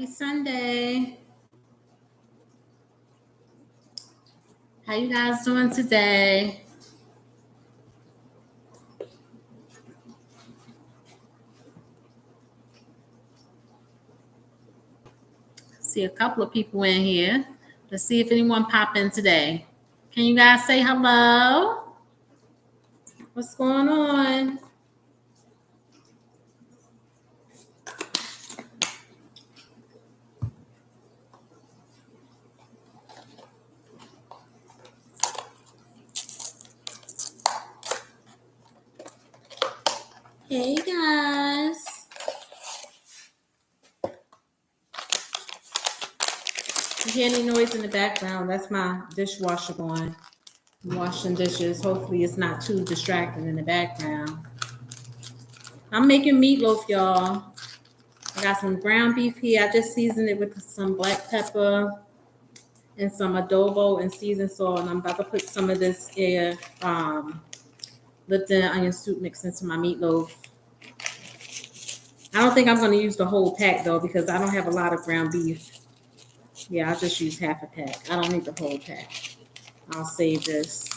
Happy Sunday. How you guys doing today? See a couple of people in here. Let's see if anyone pop in today. Can you guys say hello? What's going on? Hey guys. You hear any noise in the background? That's my dishwasher going. I'm washing dishes. Hopefully it's not too distracting in the background. I'm making meatloaf, y'all. I got some ground beef here. I just seasoned it with some black pepper and some adobo and seasoned salt. And I'm about to put some of this Lipton onion soup mix into my meatloaf. I don't think I'm going to use the whole pack though because I don't have a lot of ground beef. Yeah, I'll just use half a pack. I don't need the whole pack. I'll save this.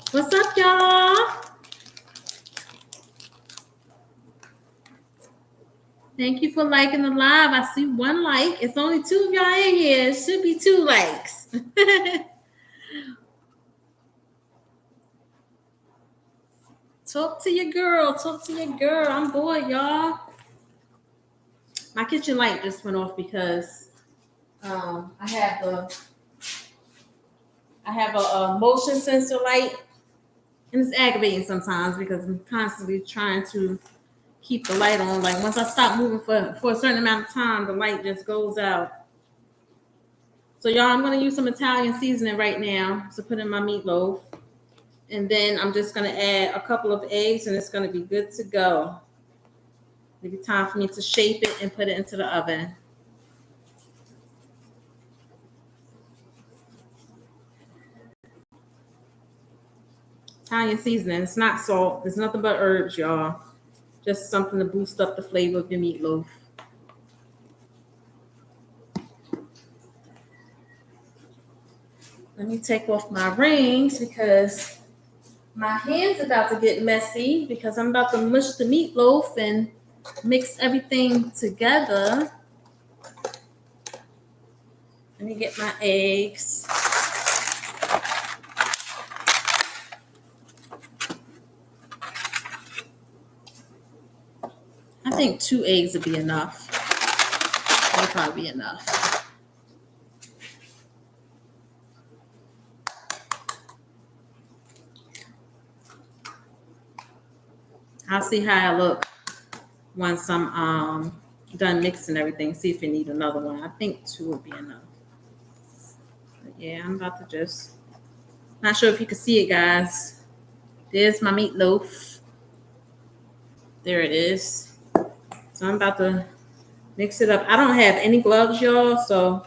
What's up, y'all? Thank you for liking the live. I see one like. It's only 2 of y'all in here. It should be 2 likes. Talk to your girl. Talk to your girl. I'm bored, y'all. My kitchen light just went off because I have a motion sensor light, and it's aggravating sometimes because I'm constantly trying to keep the light on. Like once I stop moving for a certain amount of time, the light just goes out. So y'all, I'm gonna use some Italian seasoning right now to put in my meatloaf. And then I'm just gonna add a couple of eggs and it's gonna be good to go. It'll be time for me to shape it and put it into the oven. Italian seasoning, it's not salt, it's nothing but herbs, y'all. Just something to boost up the flavor of your meatloaf. Let me take off my rings because my hand's about to get messy because I'm about to mush the meatloaf and mix everything together. Let me get my eggs. I think 2 eggs would be enough. That'll probably be enough. I'll see how I look once I'm done mixing everything. See if you need another one. I think 2 would be enough. But yeah, I'm about to just. Not sure if you can see it, guys. There's my meatloaf. There it is. So I'm about to mix it up. I don't have any gloves, y'all, so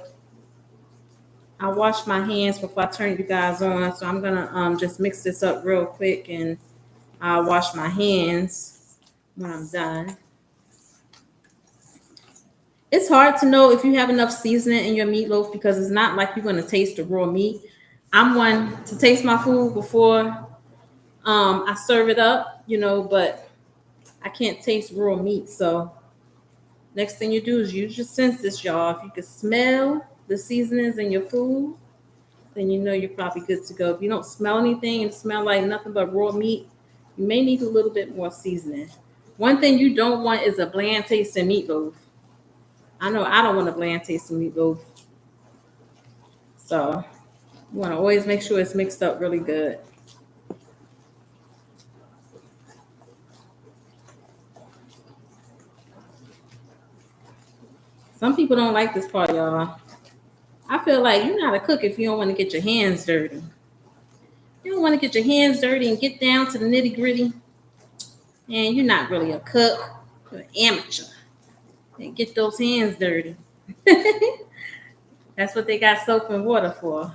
I wash my hands before I turn you guys on. So I'm gonna just mix this up real quick and I'll wash my hands when I'm done. It's hard to know if you have enough seasoning in your meatloaf because it's not like you're gonna taste the raw meat. I'm one to taste my food before I serve it up, but I can't taste raw meat. So next thing you do is use your senses, y'all. If you can smell the seasonings in your food, then you know you're probably good to go. If you don't smell anything and smell like nothing but raw meat, you may need a little bit more seasoning. One thing you don't want is a bland tasting meatloaf. I know I don't want a bland tasting meatloaf. So you want to always make sure it's mixed up really good. Some people don't like this part, y'all. I feel like you're not a cook if you don't want to get your hands dirty. You don't want to get your hands dirty and get down to the nitty gritty. And you're not really a cook. You're an amateur. And get those hands dirty. That's what they got soap and water for.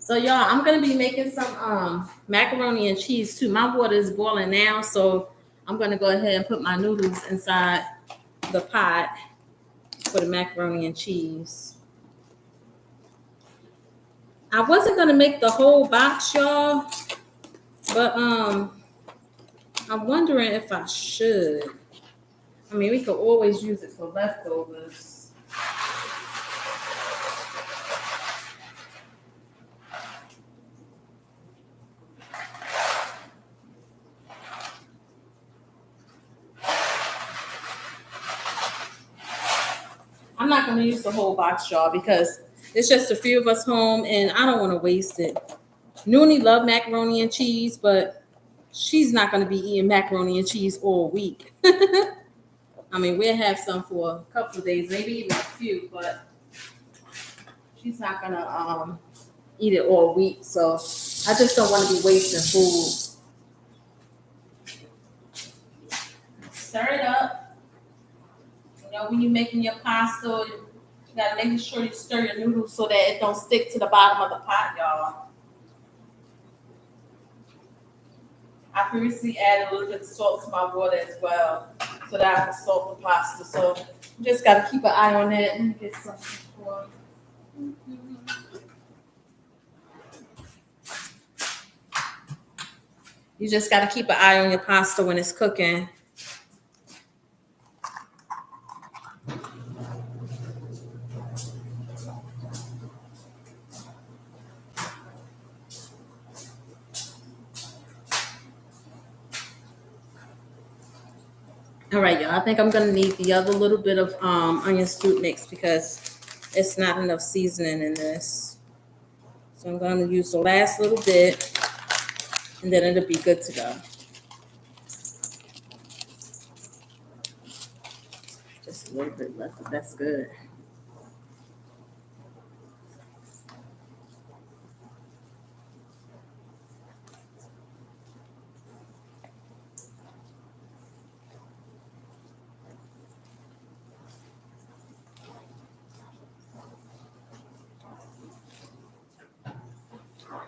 So y'all, I'm gonna be making some macaroni and cheese too. My water is boiling now, so I'm gonna go ahead and put my noodles inside the pot for the macaroni and cheese. I wasn't gonna make the whole box, y'all, but I'm wondering if I should. I mean, we could always use it for leftovers. I'm not going to use the whole box, y'all, because it's just a few of us home, and I don't want to waste it. Noonie love macaroni and cheese, but she's not going to be eating macaroni and cheese all week. I mean, we'll have some for a couple of days, maybe even a few, but she's not going to eat it all week. So I just don't want to be wasting food. Stir it up. You know, when you're making your pasta, you gotta make sure you stir your noodles so that it don't stick to the bottom of the pot, y'all. I previously added a little bit of salt to my water as well, so that I can salt the pasta. So you just gotta keep an eye on that and get something for. You just gotta keep an eye on your pasta when it's cooking. All right, y'all. I think I'm gonna need the other little bit of onion soup mix because it's not enough seasoning in this. So I'm gonna use the last little bit, and then it'll be good to go. Just a little bit left, but that's good.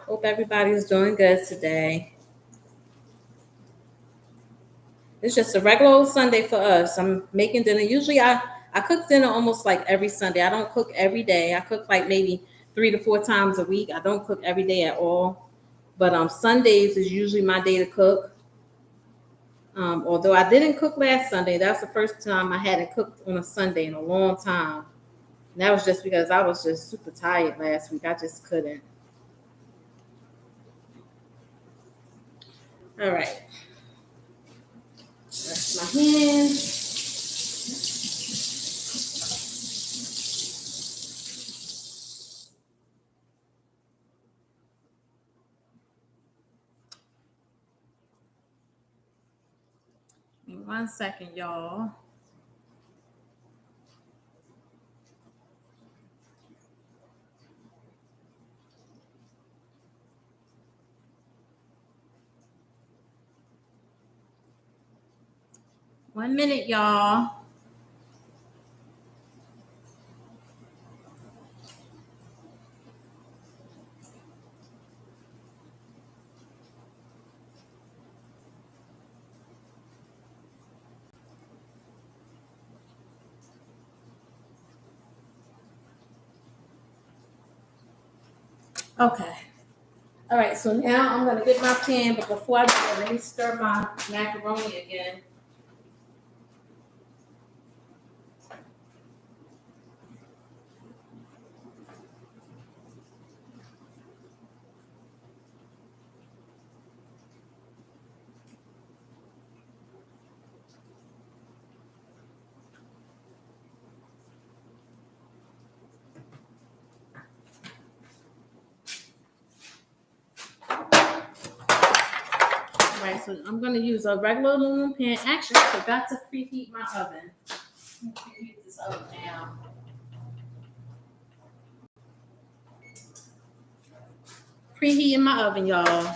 Hope everybody's doing good today. It's just a regular old Sunday for us. I'm making dinner. Usually I cook dinner almost like every Sunday. I don't cook every day. I cook like maybe 3 to 4 times a week. I don't cook every day at all. But Sundays is usually my day to cook. Although I didn't cook last Sunday. That was the first time I hadn't cooked on a Sunday in a long time. And that was just because I was just super tired last week. I just couldn't. All right. That's my hands. Give me 1 second, y'all. One minute, y'all. Okay. All right, so now I'm gonna get my pan, but before I do that, let me stir my macaroni again. All right, so I'm gonna use a regular aluminum pan. Actually, I forgot to preheat my oven. Let me preheat this oven now. Preheating my oven, y'all.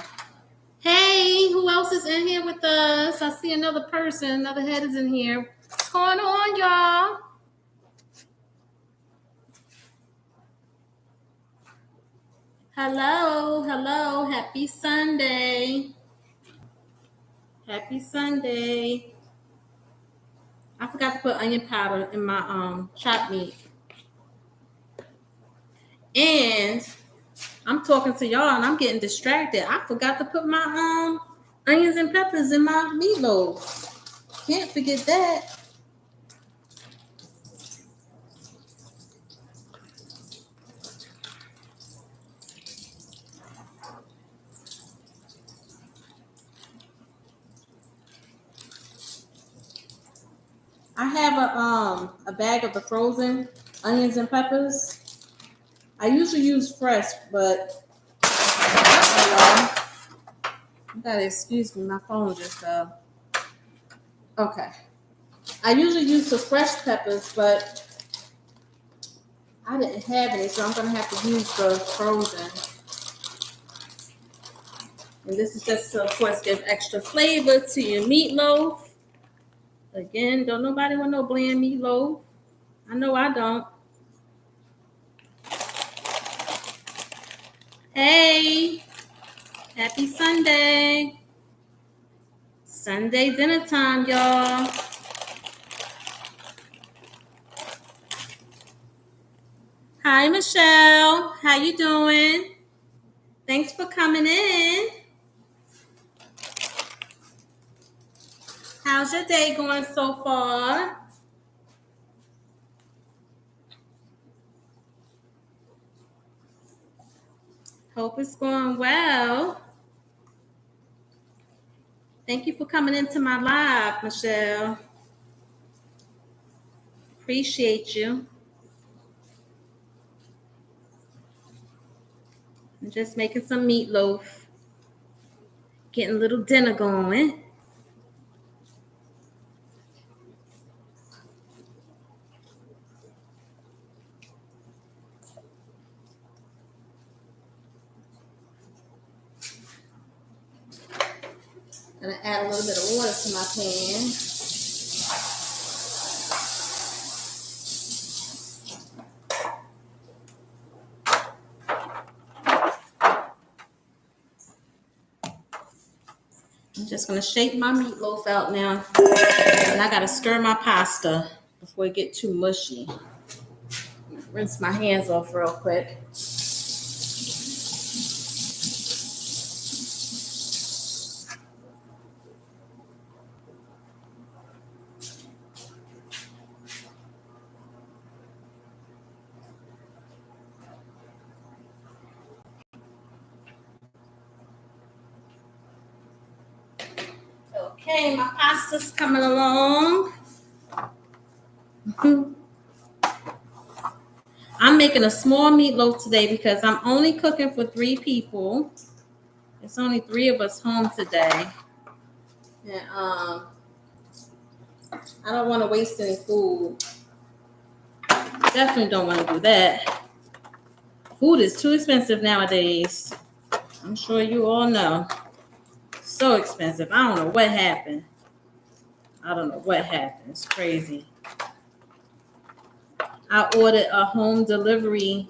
Hey, who else is in here with us? I see another person. Another head is in here. What's going on, y'all? Hello. Happy Sunday. Happy Sunday. I forgot to put onion powder in my chopped meat. And I'm talking to y'all and I'm getting distracted. I forgot to put my onions and peppers in my meatloaf. Can't forget that. I have a bag of the frozen onions and peppers. I usually use fresh, but you gotta excuse me, my phone just fell. Okay. I usually use the fresh peppers, but I didn't have any, so I'm gonna have to use the frozen. And this is just to, of course, give extra flavor to your meatloaf. Again, don't nobody want no bland meatloaf. I know I don't. Hey, happy Sunday. Sunday dinner time, y'all. Hi, Michelle. How you doing? Thanks for coming in. How's your day going so far? Hope it's going well. Thank you for coming into my live, Michelle. Appreciate you. I'm just making some meatloaf. Getting a little dinner going. Gonna add a little bit of water to my pan. I'm just gonna shake my meatloaf out now. And I gotta stir my pasta before it get too mushy. Rinse my hands off real quick. Okay, my pasta's coming along. I'm making a small meatloaf today because I'm only cooking for 3 people. It's only 3 of us home today. And I don't want to waste any food. Definitely don't want to do that. Food is too expensive nowadays. I'm sure you all know. So expensive. I don't know what happened. It's crazy. I ordered a home delivery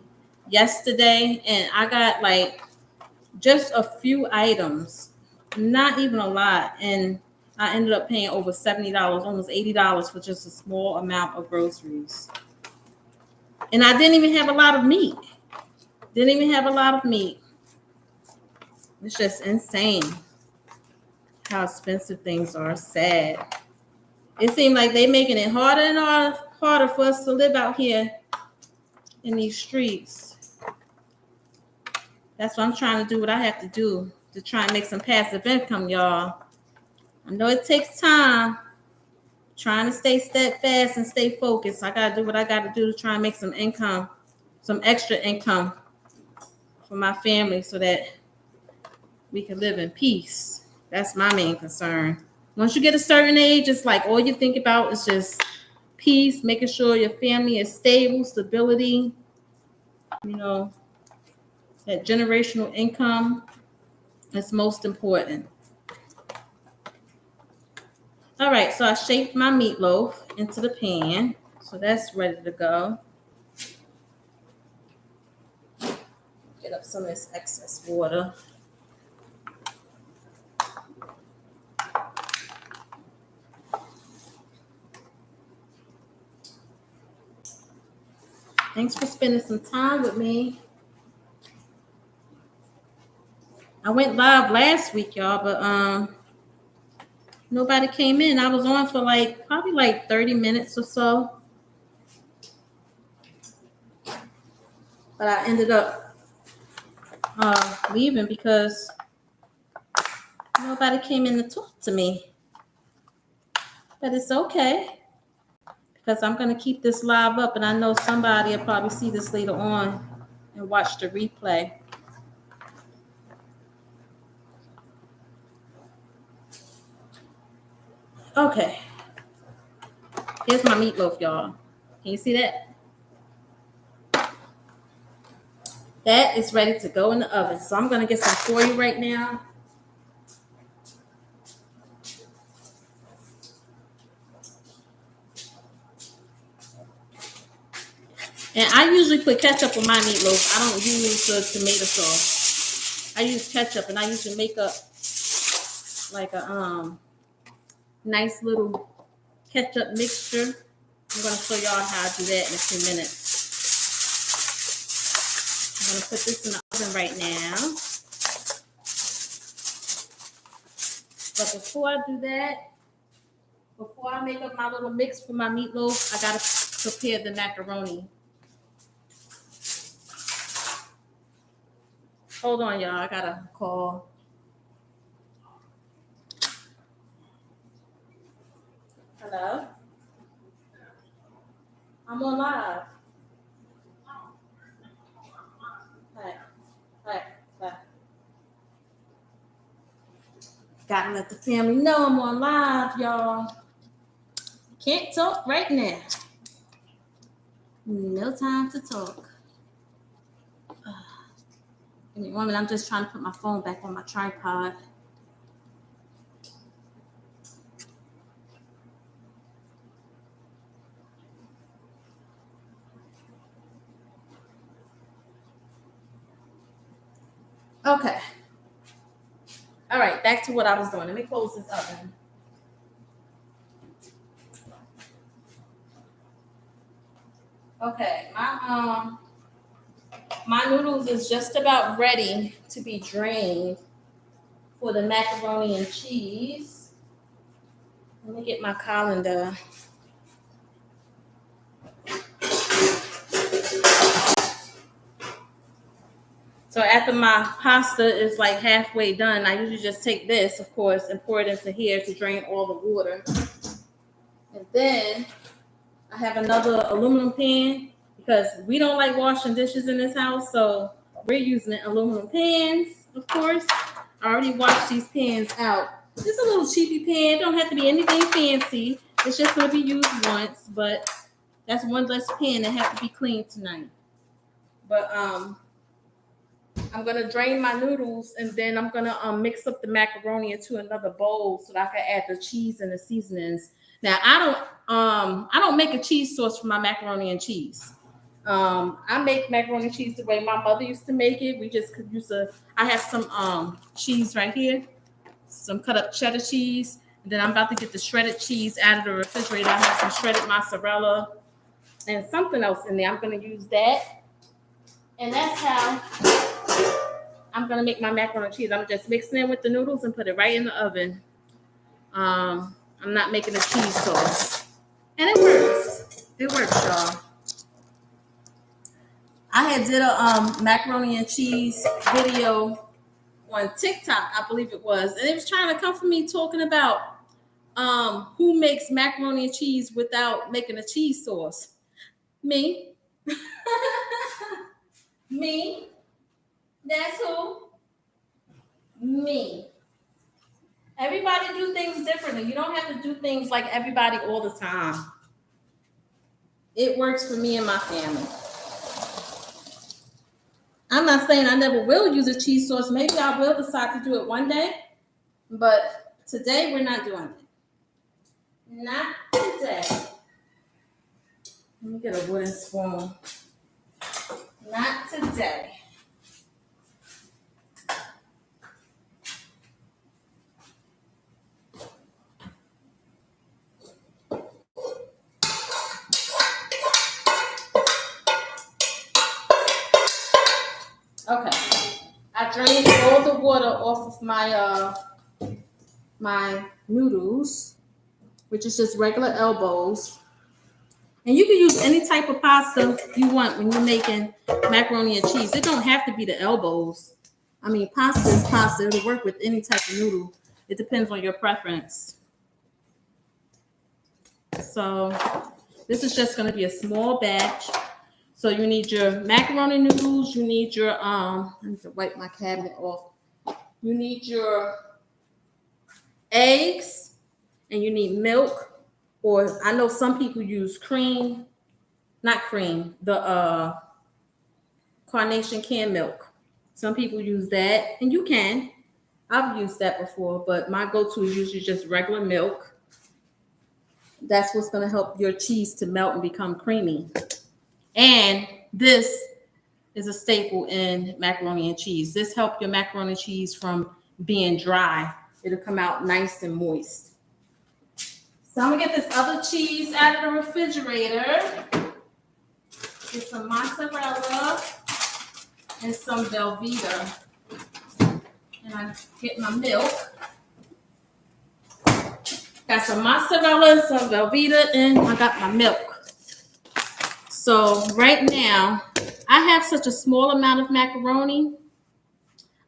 yesterday and I got like just a few items, not even a lot. And I ended up paying over $70, almost $80 for just a small amount of groceries. And I didn't even have a lot of meat. It's just insane how expensive things are. Sad. It seems like they're making it harder and harder for us to live out here in these streets. That's why I'm trying to do what I have to do to try and make some passive income, y'all. I know it takes time. Trying to stay steadfast and stay focused. I got to do what I got to do to try and make some income, some extra income for my family so that we can live in peace. That's my main concern. Once you get a certain age, it's like all you think about is just peace, making sure your family is stable, stability, that generational income is most important. All right, so I shaped my meatloaf into the pan. So that's ready to go. Get up some of this excess water. Thanks for spending some time with me. I went live last week, y'all, but nobody came in. I was on for probably 30 minutes or so. But I ended up leaving because nobody came in to talk to me. But it's okay, because I'm going to keep this live up, and I know somebody will probably see this later on and watch the replay. Okay. Here's my meatloaf, y'all. Can you see that? That is ready to go in the oven. So I'm going to get some foil right now. And I usually put ketchup on my meatloaf. I don't use the tomato sauce. I use ketchup, and I usually make up like a nice little ketchup mixture. I'm going to show y'all how to do that in a few minutes. I'm going to put this in the oven right now. But before I do that, before I make up my little mix for my meatloaf, I got to prepare the macaroni. Hold on, y'all. I got to call. Hello? I'm on live. Hi. Gotta let the family know I'm on live, y'all. Can't talk right now. No time to talk. Give me 1 minute. I'm just trying to put my phone back on my tripod. Okay. All right, back to what I was doing. Let me close this oven. Okay, my noodles is just about ready to be drained for the macaroni and cheese. Let me get my colander. So after my pasta is like halfway done, I usually just take this, of course, and pour it into here to drain all the water. And then I have another aluminum pan because we don't like washing dishes in this house. So we're using aluminum pans, of course. I already washed these pans out. It's a little cheapy pan. It don't have to be anything fancy. It's just going to be used once, but that's one less pan that have to be cleaned tonight. But I'm going to drain my noodles, and then I'm going to mix up the macaroni into another bowl so that I can add the cheese and the seasonings. Now, I don't make a cheese sauce for my macaroni and cheese. I make macaroni and cheese the way my mother used to make it. We just could use I have some cheese right here, some cut up cheddar cheese. And then I'm about to get the shredded cheese out of the refrigerator. I have some shredded mozzarella and something else in there. I'm going to use that. And that's how I'm going to make my macaroni and cheese. I'm just mixing it with the noodles and put it right in the oven. I'm not making a cheese sauce. And it works. It works, y'all. I had did a macaroni and cheese video on TikTok, I believe it was. And it was trying to come from me talking about who makes macaroni and cheese without making a cheese sauce. Me. Me. That's who. Me. Everybody do things differently. You don't have to do things like everybody all the time. It works for me and my family. I'm not saying I never will use a cheese sauce. Maybe I will decide to do it one day. But today we're not doing it. Not today. Let me get a wooden spoon. Not today. water off of my noodles, which is just regular elbows. And you can use any type of pasta you want when you're making macaroni and cheese. It don't have to be the elbows. I mean, pasta is pasta. It'll work with any type of noodle. It depends on your preference. So this is just going to be a small batch. So you need your macaroni noodles. You need your, I need to wipe my cabinet off. You need your eggs, and you need milk. Or I know some people use cream, not cream, the Carnation canned milk. Some people use that, and you can. I've used that before, but my go-to is usually just regular milk. That's what's going to help your cheese to melt and become creamy. And this is a staple in macaroni and cheese. This helps your macaroni and cheese from being dry. It'll come out nice and moist. So I'm gonna get this other cheese out of the refrigerator. Get some mozzarella and some Velveeta. And I get my milk. Got some mozzarella and some Velveeta, and I got my milk. So right now, I have such a small amount of macaroni.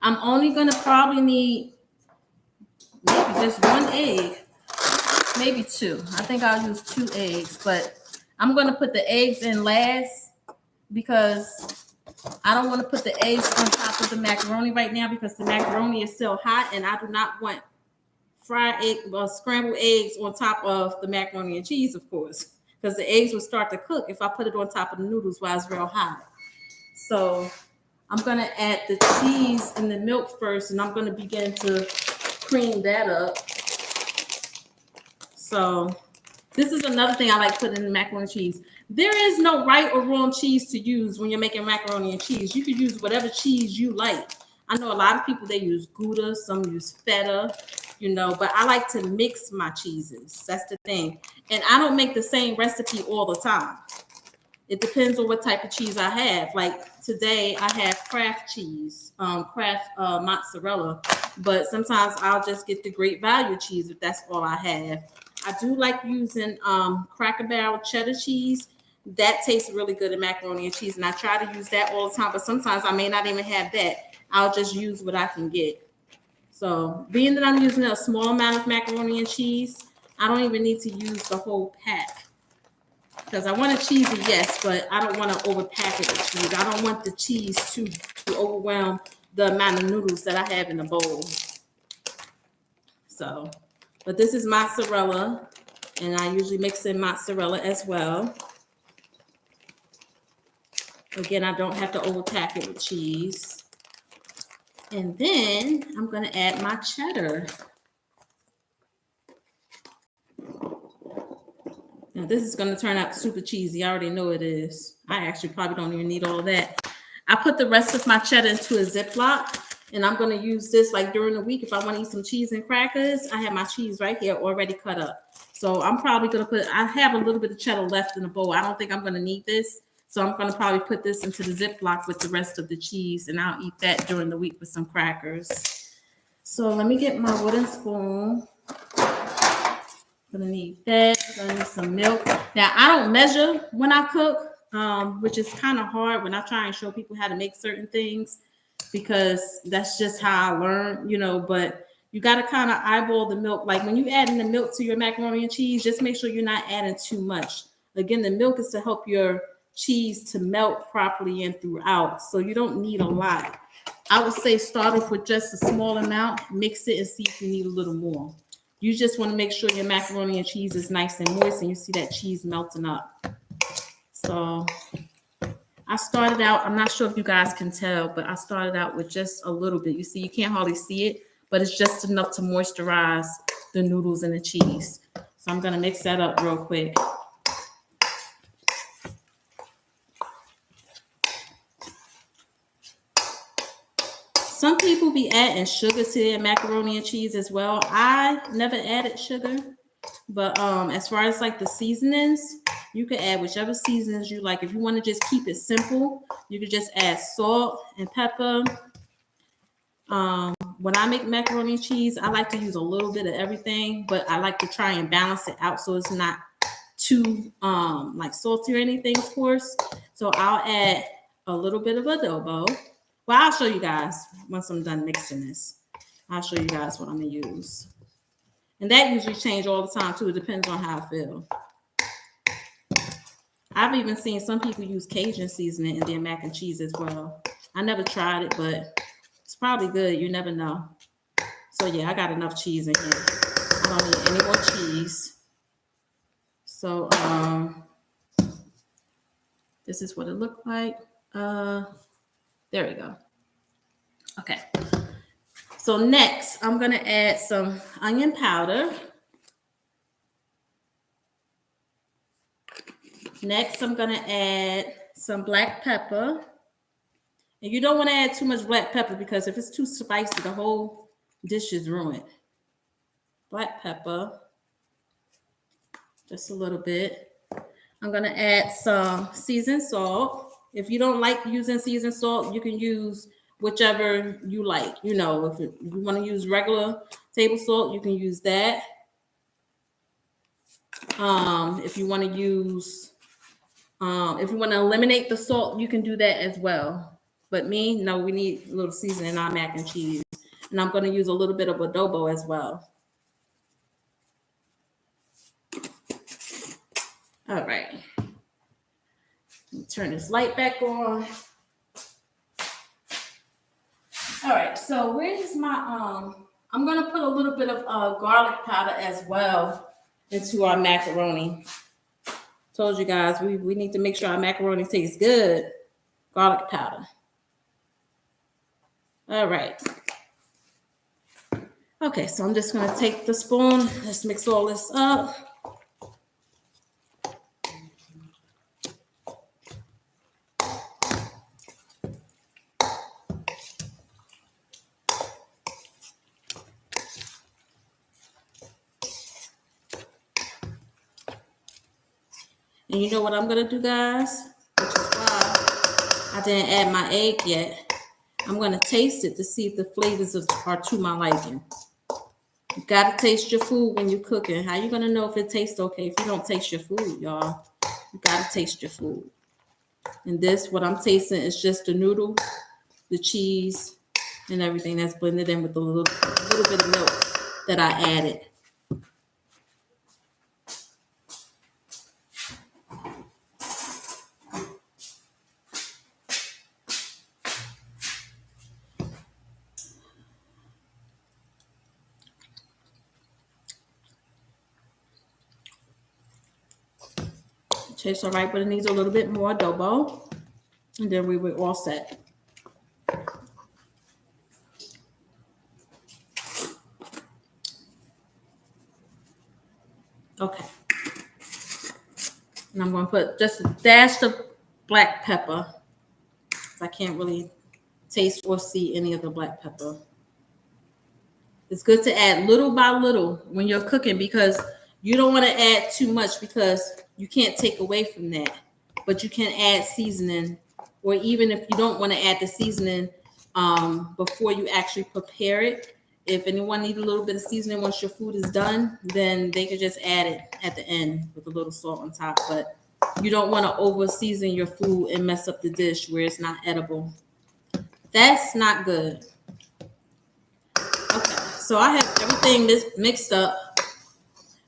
I'm only gonna probably need maybe just one egg. Maybe two. I think I'll use 2 eggs, but I'm going to put the eggs in last because I don't want to put the eggs on top of the macaroni right now because the macaroni is still hot and I do not want fried egg or scrambled eggs on top of the macaroni and cheese, of course, because the eggs will start to cook if I put it on top of the noodles while it's real hot. So I'm going to add the cheese and the milk first, and I'm going to begin to cream that up. So this is another thing I like putting in the macaroni and cheese. There is no right or wrong cheese to use when you're making macaroni and cheese. You can use whatever cheese you like. I know a lot of people, they use Gouda, some use feta, but I like to mix my cheeses. That's the thing. And I don't make the same recipe all the time. It depends on what type of cheese I have. Like today I have Kraft cheese, Kraft mozzarella, but sometimes I'll just get the Great Value cheese if that's all I have. I do like using Cracker Barrel cheddar cheese. That tastes really good in macaroni and cheese, and I try to use that all the time, but sometimes I may not even have that. I'll just use what I can get. So being that I'm using a small amount of macaroni and cheese, I don't even need to use the whole pack. Because I want it cheesy, yes, but I don't want to overpack it with cheese. I don't want the cheese to overwhelm the amount of noodles that I have in the bowl. So, but this is mozzarella, and I usually mix in mozzarella as well. Again, I don't have to overpack it with cheese. And then I'm going to add my cheddar. Now, this is going to turn out super cheesy. I already know it is. I actually probably don't even need all that. I put the rest of my cheddar into a Ziploc, and I'm going to use this like during the week. If I want to eat some cheese and crackers, I have my cheese right here already cut up. So I'm probably going to I have a little bit of cheddar left in the bowl. I don't think I'm going to need this. So I'm going to probably put this into the Ziploc with the rest of the cheese, and I'll eat that during the week with some crackers. So let me get my wooden spoon. Gonna need that. Gonna need some milk. Now I don't measure when I cook, which is kind of hard when I try and show people how to make certain things, because that's just how I learn, but you got to kind of eyeball the milk. Like when you add in the milk to your macaroni and cheese, just make sure you're not adding too much. Again, the milk is to help your cheese to melt properly and throughout, so you don't need a lot. I would say start off with just a small amount, mix it, and see if you need a little more. You just want to make sure your macaroni and cheese is nice and moist, and you see that cheese melting up. So I started out, I'm not sure if you guys can tell, but I started out with just a little bit. You see, you can't hardly see it, but it's just enough to moisturize the noodles and the cheese. So I'm going to mix that up real quick. Some people be adding sugar to their macaroni and cheese as well. I never added sugar, but as far as like the seasonings, you can add whichever seasonings you like. If you want to just keep it simple, you could just add salt and pepper, when I make macaroni and cheese, I like to use a little bit of everything, but I like to try and balance it out so it's not too like salty or anything, of course. So I'll add a little bit of adobo. Well, I'll show you guys once I'm done mixing this. I'll show you guys what I'm gonna use. And that usually changes all the time too. It depends on how I feel. I've even seen some people use Cajun seasoning in their mac and cheese as well. I never tried it, but it's probably good. You never know. So yeah, I got enough cheese in here. I don't need any more cheese. So this is what it looked like. There we go. Okay. So next, I'm gonna add some onion powder. Next, I'm gonna add some black pepper. And you don't want to add too much black pepper because if it's too spicy, the whole dish is ruined. Black pepper, just a little bit. I'm gonna add some seasoned salt. If you don't like using seasoned salt, you can use whichever you like. You know, if you want to use regular table salt, you can use that. If you want to use, if you want to eliminate the salt, you can do that as well. But me, no, we need a little seasoning in our mac and cheese. And I'm going to use a little bit of adobo as well. All right. Turn this light back on. All right, so where's my, I'm going to put a little bit of garlic powder as well into our macaroni. Told you guys, we need to make sure our macaroni tastes good. Garlic powder. All right. Okay, so I'm just going to take the spoon. Let's mix all this up. And you know what I'm going to do, guys? Which is why I didn't add my egg yet. I'm going to taste it to see if the flavors are to my liking. You got to taste your food when you're cooking. How you going to know if it tastes okay if you don't taste your food, y'all? You got to taste your food. And this, what I'm tasting is just the noodle, the cheese, and everything that's blended in with a little bit of milk that I added. Tastes all right, but it needs a little bit more adobo. And then we were all set. Okay. And I'm going to put just a dash of black pepper. I can't really taste or see any of the black pepper. It's good to add little by little when you're cooking because you don't want to add too much because you can't take away from that. But you can add seasoning, or even if you don't want to add the seasoning before you actually prepare it. If anyone needs a little bit of seasoning once your food is done, then they can just add it at the end with a little salt on top. But you don't want to over season your food and mess up the dish where it's not edible. That's not good. Okay, so I have everything mixed up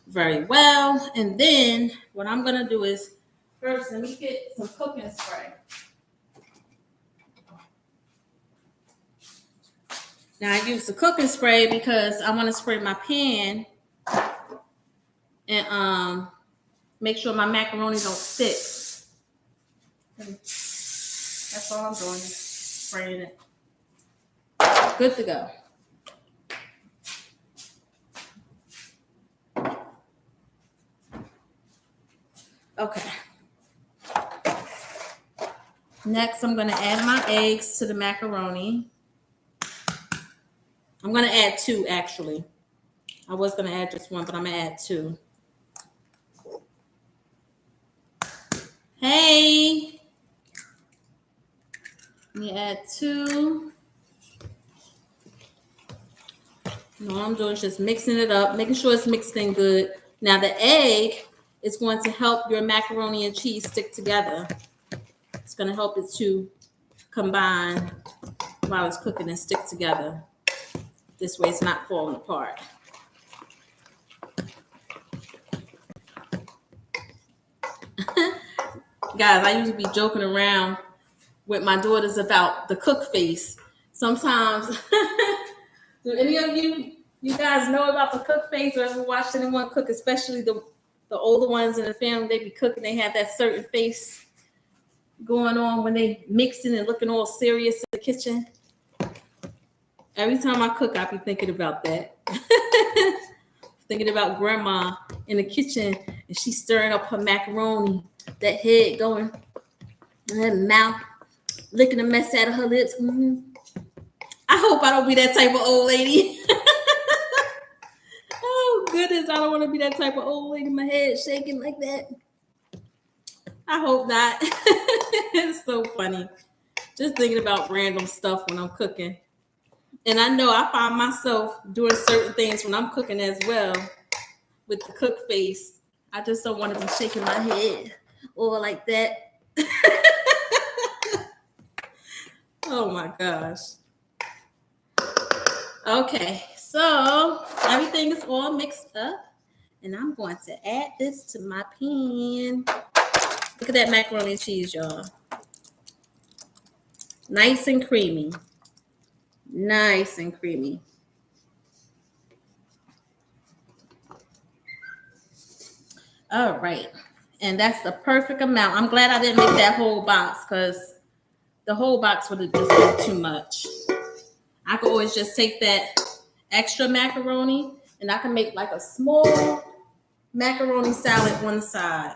very well. And then what I'm going to do is first, let me get some cooking spray. Now I use the cooking spray because I want to spray my pan and make sure my macaroni don't stick. That's all I'm doing, spraying it. Good to go. Okay. Next, I'm going to add my eggs to the macaroni. I'm going to add 2, actually. I was going to add just 1, but I'm going to add 2. Hey. Let me add 2. All I'm doing is just mixing it up, making sure it's mixed in good. Now the egg is going to help your macaroni and cheese stick together. It's going to help it to combine while it's cooking and stick together. This way it's not falling apart. Guys, I usually be joking around with my daughters about the cook face. Sometimes, do any of you guys know about the cook face or ever watched anyone cook, especially the older ones in the family? They be cooking, they have that certain face going on when they mixing and looking all serious in the kitchen. Every time I cook, I be thinking about that. Thinking about grandma in the kitchen and she's stirring up her macaroni, that head going, and that mouth licking the mess out of her lips. Mm-hmm. I hope I don't be that type of old lady. Oh, goodness, I don't want to be that type of old lady, my head shaking like that. I hope not. It's so funny. Just thinking about random stuff when I'm cooking. And I know I find myself doing certain things when I'm cooking as well with the cook face. I just don't want to be shaking my head or like that. Oh my gosh. Okay, so everything is all mixed up. And I'm going to add this to my pan. Look at that macaroni and cheese, y'all. Nice and creamy. Nice and creamy. All right. And that's the perfect amount. I'm glad I didn't make that whole box because the whole box would have just been too much. I could always just take that extra macaroni and I can make like a small macaroni salad one side.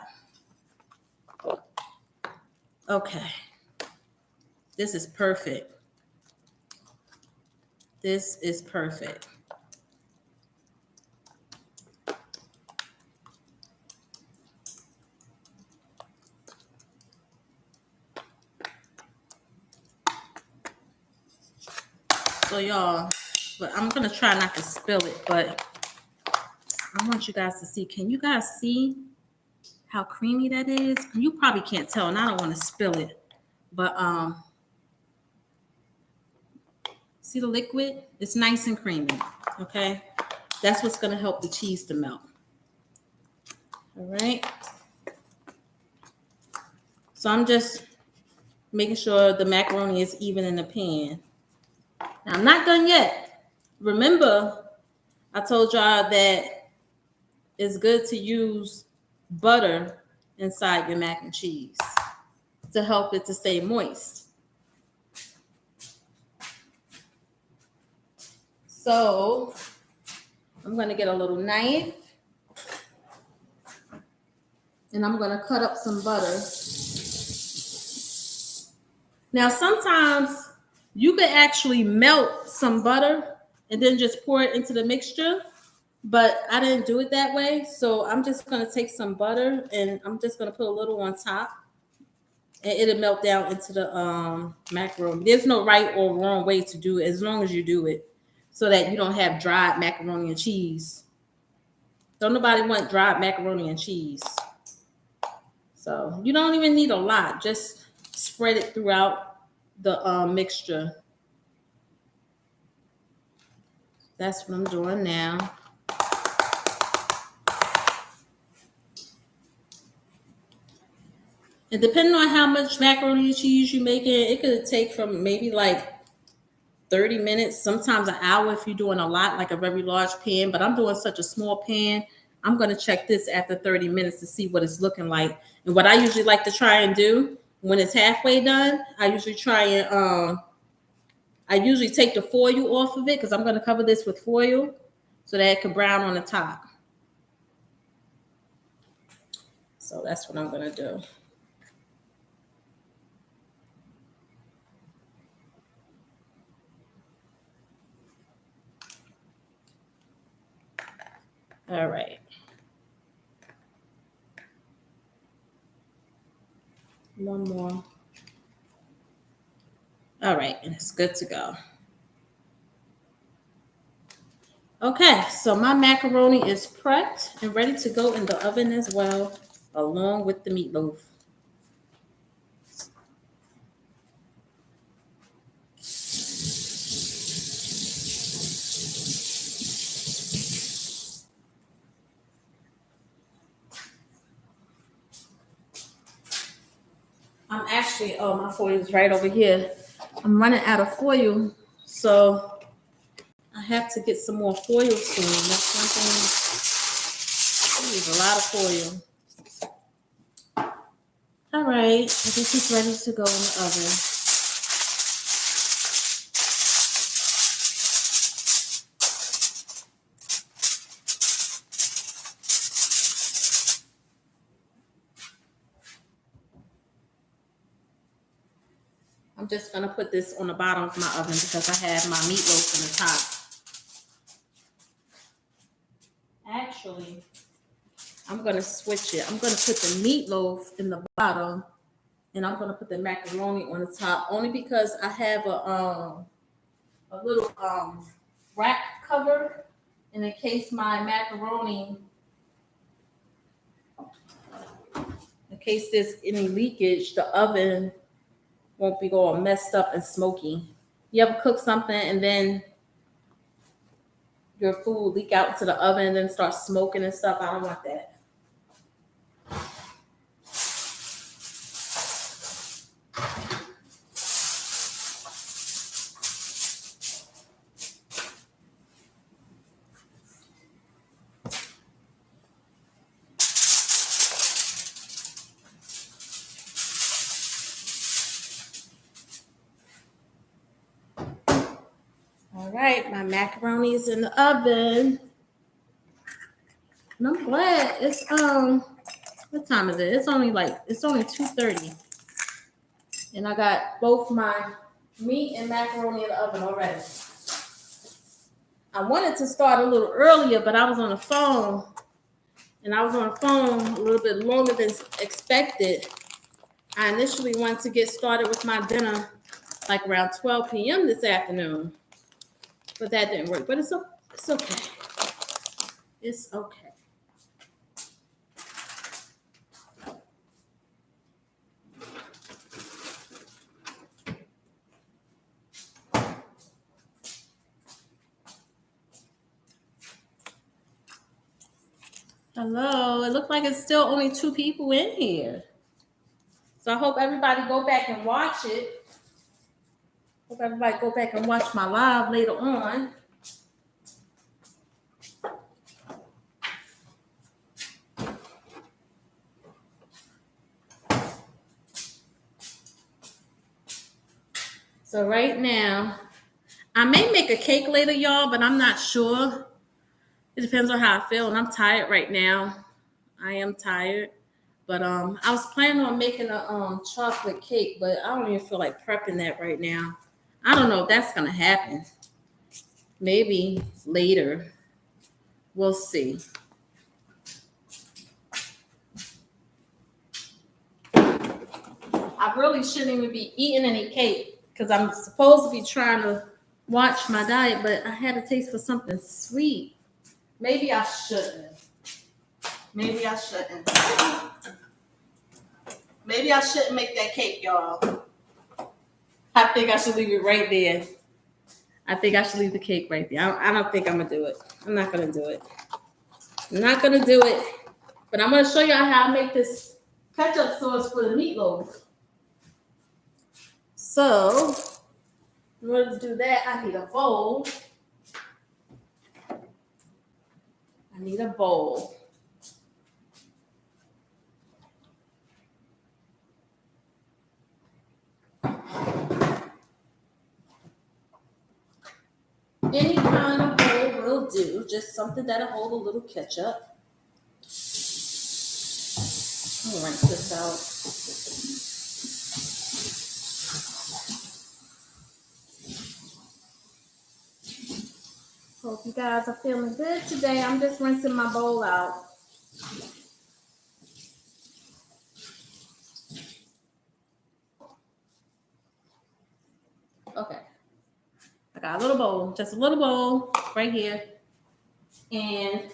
Okay. This is perfect. This is perfect. So y'all, but I'm gonna try not to spill it, but I want you guys to see. Can you guys see how creamy that is? You probably can't tell, and I don't want to spill it. But see the liquid? It's nice and creamy. Okay, that's what's gonna help the cheese to melt. All right. So I'm just making sure the macaroni is even in the pan. Now I'm not done yet. Remember, I told y'all that it's good to use butter inside your mac and cheese to help it to stay moist. So I'm going to get a little knife and I'm going to cut up some butter. Now, sometimes you could actually melt some butter and then just pour it into the mixture, but I didn't do it that way. So I'm just going to take some butter and I'm just going to put a little on top and it'll melt down into the macaroni. There's no right or wrong way to do it as long as you do it so that you don't have dried macaroni and cheese. Don't nobody want dried macaroni and cheese. So you don't even need a lot. Just spread it throughout the mixture. That's what I'm doing now. And depending on how much macaroni and cheese you're making, it could take from maybe like 30 minutes, sometimes an hour if you're doing a lot, like a very large pan. But I'm doing such a small pan, I'm going to check this after 30 minutes to see what it's looking like. And what I usually like to try and do when it's halfway done, I usually try and I usually take the foil off of it because I'm going to cover this with foil so that it can brown on the top. So that's what I'm going to do. All right. One more. All right, and it's good to go. Okay, so my macaroni is prepped and ready to go in the oven as well, along with the meatloaf. I'm actually, oh, my foil is right over here. I'm running out of foil, so I have to get some more foil soon. That's one thing. I use a lot of foil. All right, I guess it's ready to go in the oven. I'm just gonna put this on the bottom of my oven because I have my meatloaf in the top. Actually, I'm gonna switch it. I'm gonna put the meatloaf in the bottom, and I'm gonna put the macaroni on the top. Only because I have a little rack cover, and in case my macaroni, in case there's any leakage, the oven won't be all messed up and smoky. You ever cook something and then your food leak out into the oven and then start smoking and stuff? I don't want that. All right, my macaroni is in the oven. And I'm glad it's what time is it? It's only 2:30. And I got both my meat and macaroni in the oven already. I wanted to start a little earlier, but I was on the phone. And I was on the phone a little bit longer than expected. I initially wanted to get started with my dinner like around 12 p.m. this afternoon. But that didn't work. But it's okay. It's okay. Hello. It looks like it's still only 2 people in here. So I hope everybody go back and watch it. Hope everybody go back and watch my live later on. So right now, I may make a cake later, y'all, but I'm not sure. It depends on how I feel, and I'm tired right now. I am tired. But I was planning on making a chocolate cake, but I don't even feel like prepping that right now. I don't know if that's gonna happen. Maybe later. We'll see. I really shouldn't even be eating any cake because I'm supposed to be trying to watch my diet, but I had a taste for something sweet. Maybe I shouldn't. Maybe I shouldn't. Maybe I shouldn't make that cake, y'all. I think I should leave it right there. I think I should leave the cake right there. I don't think I'm going to do it. I'm not going to do it. I'm not going to do it. But I'm going to show y'all how I make this ketchup sauce for the meatloaf. So, in order to do that, I need a bowl. I need a bowl. Any kind of bowl will do, just something that'll hold a little ketchup. I'm gonna rinse this out. Hope you guys are feeling good today. I'm just rinsing my bowl out. Okay. I got a little bowl, just a little bowl right here. And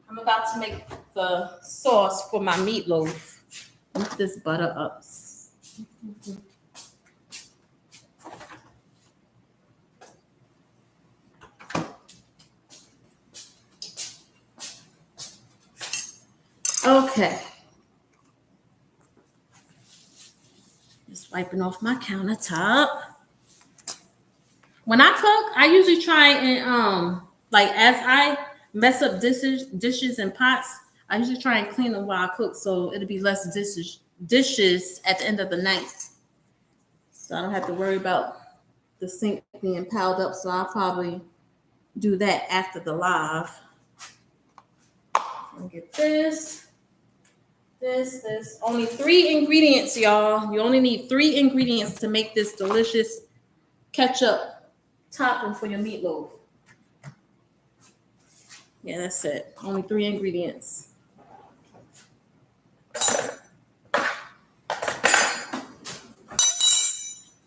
I'm about to make the sauce for my meatloaf. Whip this butter up. Okay. Just wiping off my countertop. When I cook, I usually try and like as I mess up dishes and pots, I usually try and clean them while I cook, so it'll be less dishes at the end of the night. So I don't have to worry about the sink being piled up. So I'll probably do that after the live. I'll get this. Only 3 ingredients, y'all. You only need 3 ingredients to make this delicious ketchup topping for your meatloaf. Yeah, that's it. Only 3 ingredients.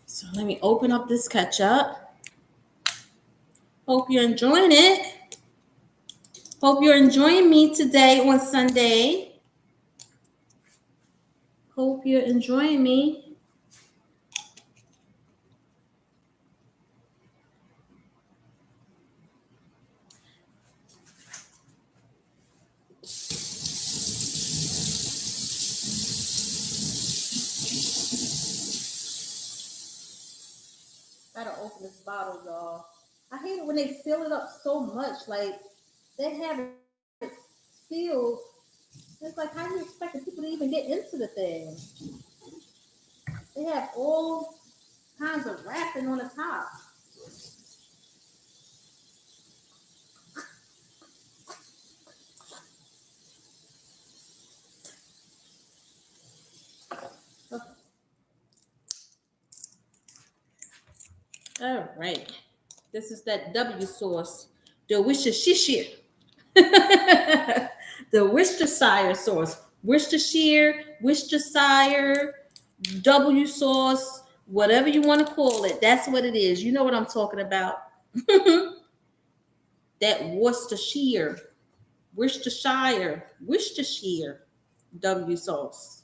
So let me open up this ketchup. Hope you're enjoying it. Hope you're enjoying me today on Sunday. Hope you're enjoying me. Gotta open this bottle, y'all. I hate it when they fill it up so much. Like, they have it filled. It's like, how do you expect the people to even get into the thing? They have all kinds of wrapping on the top. All right. This is that W sauce. The Worcestershire. The Worcestershire sauce. Worcestershire, W sauce, whatever you want to call it. That's what it is. You know what I'm talking about. That Worcestershire, W sauce.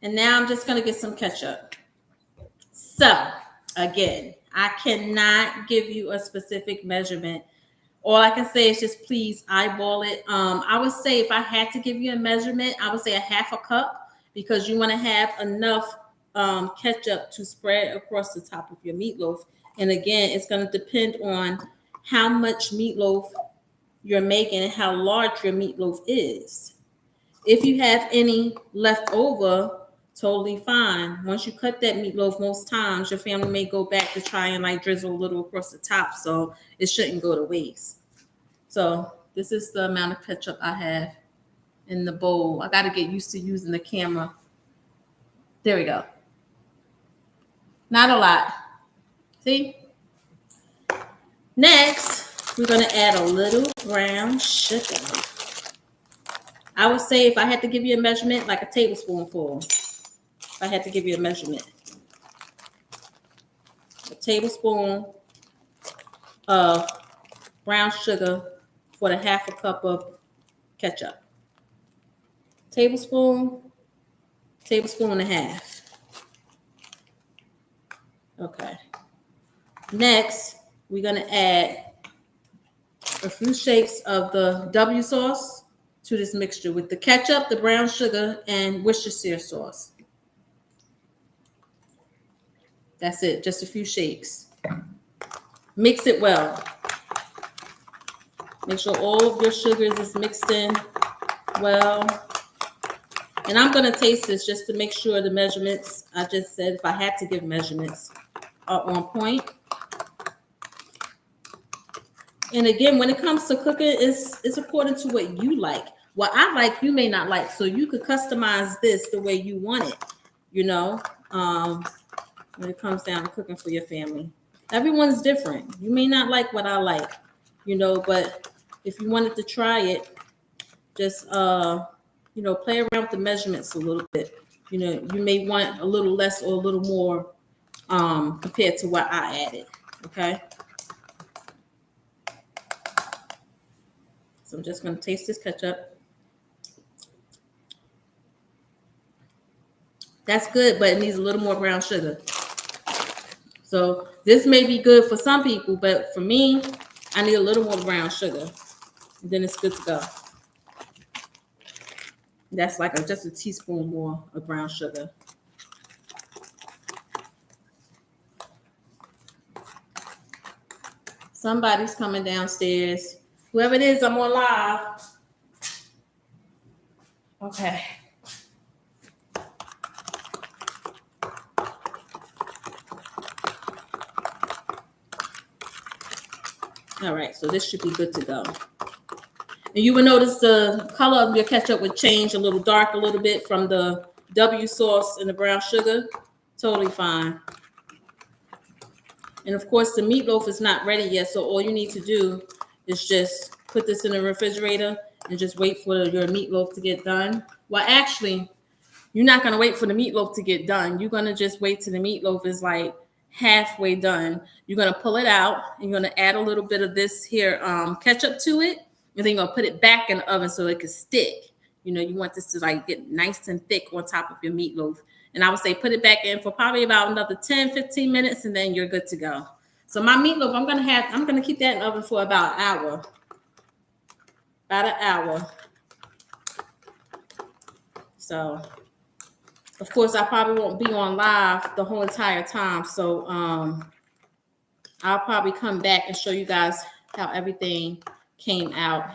And now I'm just going to get some ketchup. So, again, I cannot give you a specific measurement. All I can say is just please eyeball it. I would say if I had to give you a measurement, I would say a half a cup, because you want to have enough ketchup to spread across the top of your meatloaf. And again, it's going to depend on how much meatloaf you're making and how large your meatloaf is. If you have any left over, totally fine. Once you cut that meatloaf, most times your family may go back to try and like drizzle a little across the top, so it shouldn't go to waste. So this is the amount of ketchup I have in the bowl. I got to get used to using the camera. There we go. Not a lot. See? Next, we're going to add a little brown sugar. I would say if I had to give you a measurement, like a tablespoonful. If I had to give you a measurement. A tablespoon of brown sugar for the half a cup of ketchup. Tablespoon and a half. Okay. Next, we're going to add a few shakes of the W sauce to this mixture with the ketchup, the brown sugar, and Worcestershire sauce. That's it, just a few shakes. Mix it well. Make sure all of your sugars is mixed in well. And I'm going to taste this just to make sure the measurements I just said, if I had to give measurements, are on point. And again, when it comes to cooking, it's according to what you like. What I like, you may not like. So you could customize this the way you want it, you know, when it comes down to cooking for your family. Everyone's different. You may not like what I like, you know, but if you wanted to try it, just, you know, play around with the measurements a little bit. You know, you may want a little less or a little more compared to what I added. Okay. So I'm just going to taste this ketchup. That's good, but it needs a little more brown sugar. So this may be good for some people, but for me, I need a little more brown sugar. And then it's good to go. That's like just a teaspoon more of brown sugar. Somebody's coming downstairs. Whoever it is, I'm on live. Okay. All right, so this should be good to go. And you will notice the color of your ketchup would change a little dark a little bit from the W sauce and the brown sugar. Totally fine. And of course, the meatloaf is not ready yet, so all you need to do is just put this in the refrigerator and just wait for your meatloaf to get done. Well, actually, you're not going to wait for the meatloaf to get done. You're going to just wait till the meatloaf is like halfway done. You're going to pull it out and you're going to add a little bit of this here ketchup to it. And then you're going to put it back in the oven so it can stick. You know, you want this to like get nice and thick on top of your meatloaf. And I would say put it back in for probably about another 10, 15 minutes, and then you're good to go. So my meatloaf, I'm going to keep that in the oven for about an hour. About an hour. So, of course, I probably won't be on live the whole entire time. So I'll probably come back and show you guys how everything came out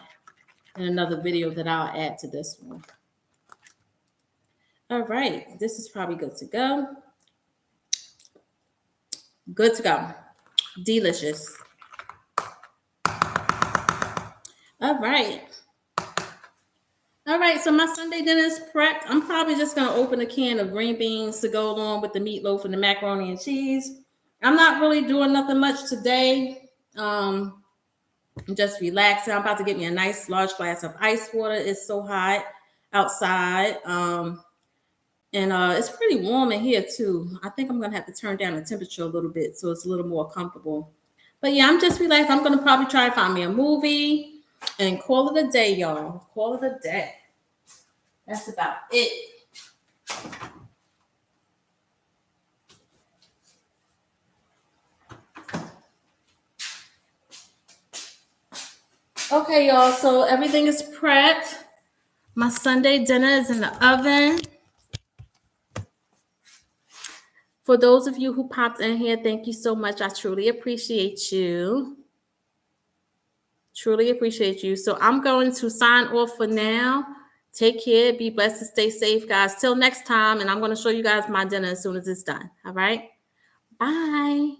in another video that I'll add to this one. All right, this is probably good to go. Good to go. Delicious. All right. All right, so my Sunday dinner is prepped. I'm probably just going to open a can of green beans to go along with the meatloaf and the macaroni and cheese. I'm not really doing nothing much today. I'm just relaxing. I'm about to get me a nice large glass of ice water. It's so hot outside. And it's pretty warm in here too. I think I'm going to have to turn down the temperature a little bit so it's a little more comfortable. But yeah, I'm just relaxed. I'm going to probably try to find me a movie and call it a day, y'all. Call it a day. That's about it. Okay, y'all. So everything is prepped. My Sunday dinner is in the oven. For those of you who popped in here, thank you so much. I truly appreciate you. Truly appreciate you. So I'm going to sign off for now. Take care. Be blessed and stay safe, guys. Till next time. And I'm going to show you guys my dinner as soon as it's done. All right. Bye.